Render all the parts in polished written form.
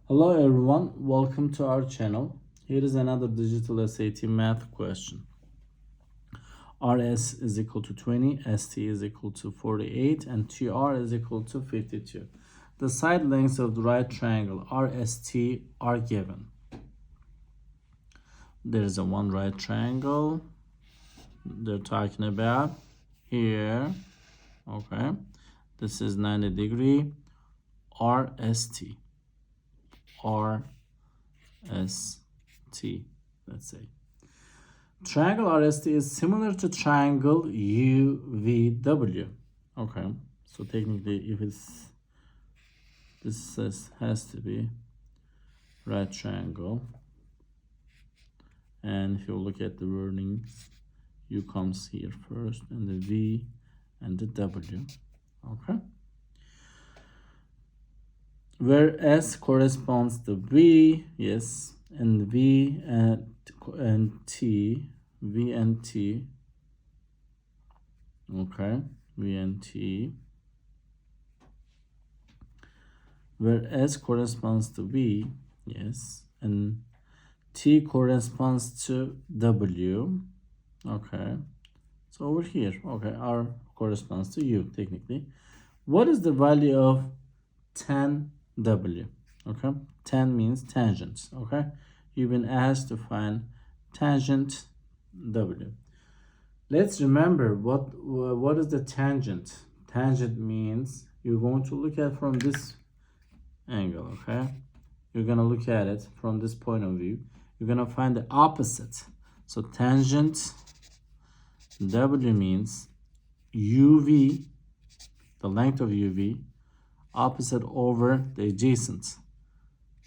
Hello everyone, welcome to our channel. Here is another digital SAT math question. RS is equal to 20, ST is equal to 48, and TR is equal to 52. The side lengths of the right triangle RST are given. There is a one right triangle they're talking about here. Okay, this is 90 degree RST. RST, let's say. Triangle RST is similar to triangle UVW. Okay, so technically if this has to be right triangle, and if you look at the wordings, U comes here first and the V and the W. Okay, where S corresponds to V, yes, and V and T, V and T, okay, V and T, where S corresponds to V, yes, and T corresponds to W, okay, so over here, okay, R corresponds to U technically. What is the value of tan W? Okay, tan means tangent. Okay, you've been asked to find tangent W. Let's remember what is the tangent. Tangent means you're going to look at from this angle. Okay, you're gonna look at it from this point of view. You're gonna find the opposite. So tangent W means UV, the length of UV, opposite over the adjacent,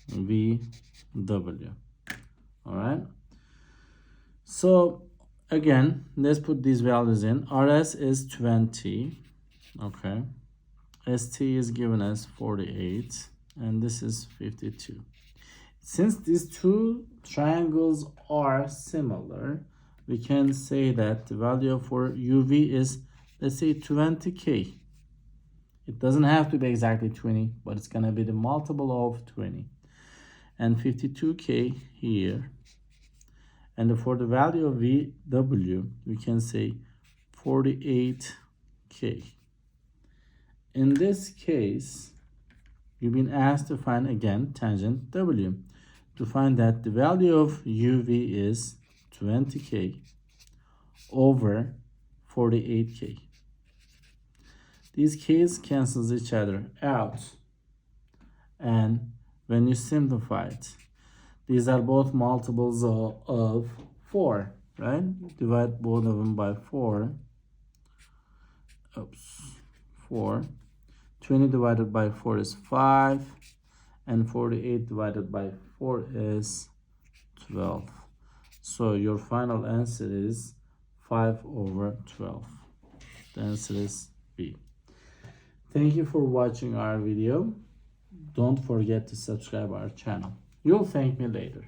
VW. All right, so again, let's put these values in. RS is 20, okay, ST is given as 48, and this is 52. Since these two triangles are similar, we can say that the value for UV is, let's say, 20K. It doesn't have to be exactly 20, but it's going to be the multiple of 20. And 52K here. And for the value of VW, we can say 48K. In this case, you've been asked to find, again, tangent W. To find that the value of UV is 20K over 48K. These k's cancels each other out, and when you simplify it, these are both multiples of 4, right? Divide both of them by 4. 4. 20 divided by 4 is 5, and 48 divided by 4 is 12. So your final answer is 5 over 12. The answer is B. Thank you for watching our video. Don't forget to subscribe our channel. You'll thank me later.